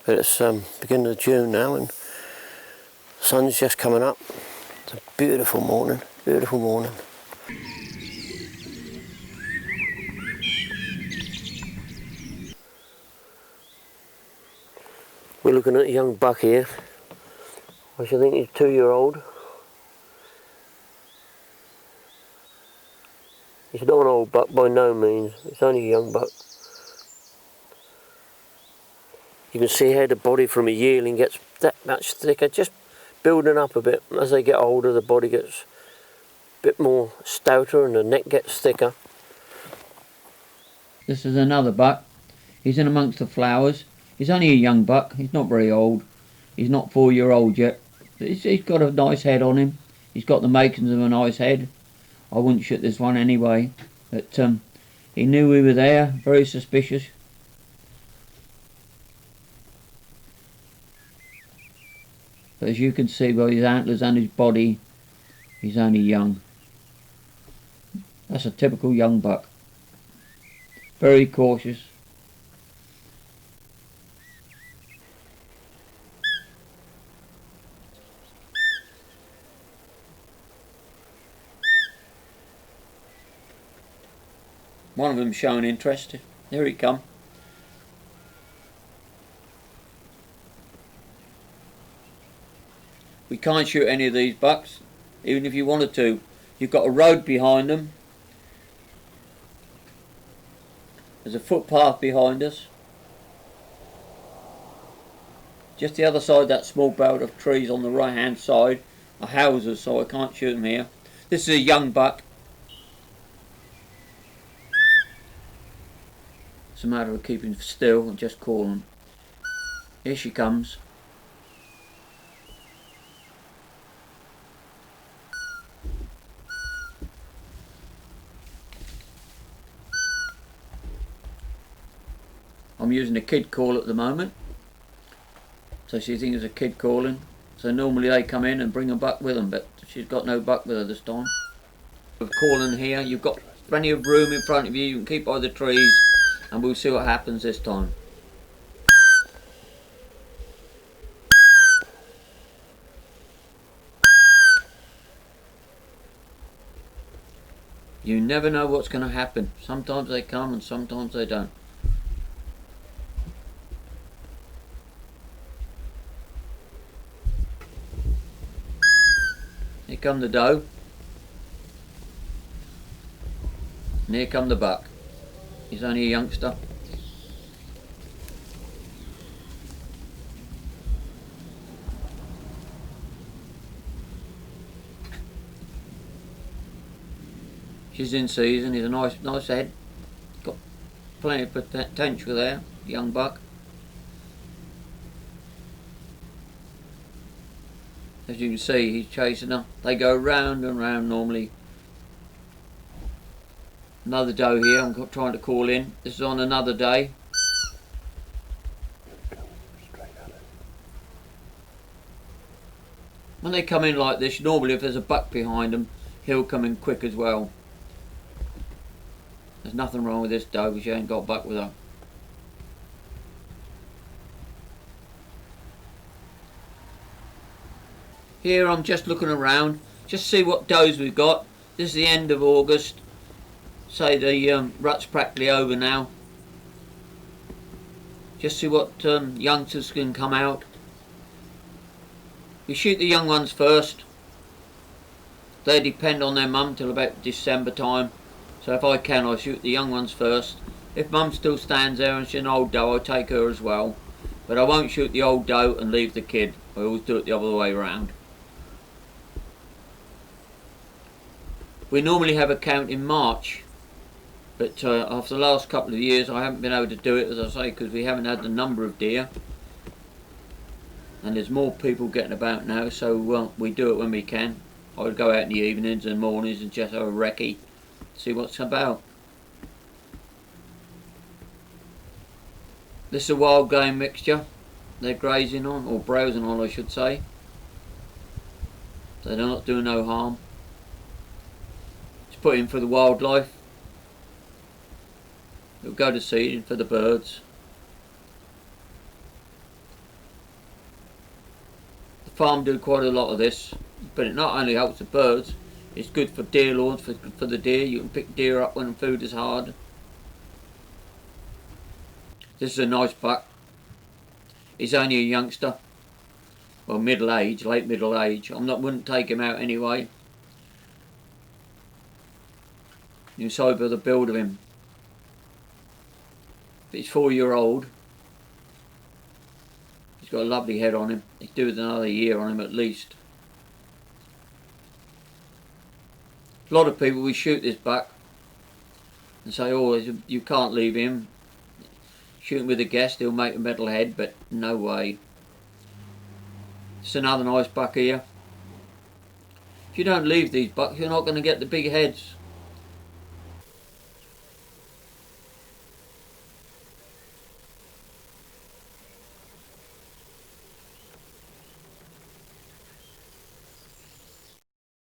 But it's beginning of June now and the sun's just coming up. It's a beautiful morning, beautiful morning. We're looking at a young buck here, which I think is 2-year-old. It's not an old buck by no means, it's only a young buck. You can see how the body from a yearling gets that much thicker, just building up a bit. As they get older, the body gets a bit more stouter and the neck gets thicker. This is another buck. He's in amongst the flowers. He's only a young buck. He's not very old. He's not 4-year-old yet. But he's got a nice head on him. He's got the makings of a nice head. I wouldn't shoot this one anyway. But he knew we were there. Very suspicious. But as you can see by his antlers and his body, he's only young. That's a typical young buck. Very cautious. One of them showing interest. Here he come. We can't shoot any of these bucks, even if you wanted to. You've got a road behind them. There's a footpath behind us. Just the other side of that small belt of trees on the right hand side are houses, so I can't shoot them here. This is a young buck. It's a matter of keeping still and just calling. Here she comes. I'm using a kid call at the moment, so she thinks it's a kid calling. So normally they come in and bring a buck with them, but she's got no buck with her this time. With calling here, you've got plenty of room in front of you. You can keep by the trees, and we'll see what happens this time. You never know what's going to happen. Sometimes they come and sometimes they don't. Here come the doe. And here come the buck. He's only a youngster. She's in season. He's a nice head. Got plenty of potential there. Young buck. As you can see, he's chasing her. They go round and round normally. Another doe here. I'm trying to call in. This is on another day. When they come in like this, normally if there's a buck behind them, he'll come in quick as well. There's nothing wrong with this doe because she ain't got a buck with her. Here I'm just looking around, just see what does we've got. This is the end of August. Say the rut's practically over now. Just see what youngsters can come out. We shoot the young ones first. They depend on their mum till about December time. So if I can, I shoot the young ones first. If mum still stands there and she's an old doe, I take her as well. But I won't shoot the old doe and leave the kid. I always do it the other way around. We normally have a count in March, but after the last couple of years I haven't been able to do it, as I say, because we haven't had the number of deer, and there's more people getting about now, so we do it when we can. I would go out in the evenings and mornings and just have a recce, see what's about. This is a wild game mixture they're grazing on, or browsing on I should say, so they're not doing no harm. Put in for the wildlife. It'll go to seeding for the birds. farm do quite a lot of this, but it not only helps the birds, it's good for deer lawns, for the deer. You can pick deer up when food is hard. This is a nice buck. He's only a youngster. Well, middle age, late middle age. Wouldn't take him out anyway. You sober the build of him. But he's 4-year-old. He's got a lovely head on him. He's due with another year on him at least. A lot of people, we shoot this buck and say, oh, you can't leave him. Shoot him with a guest, he'll make a metal head, but no way. It's another nice buck here. If you don't leave these bucks, you're not going to get the big heads.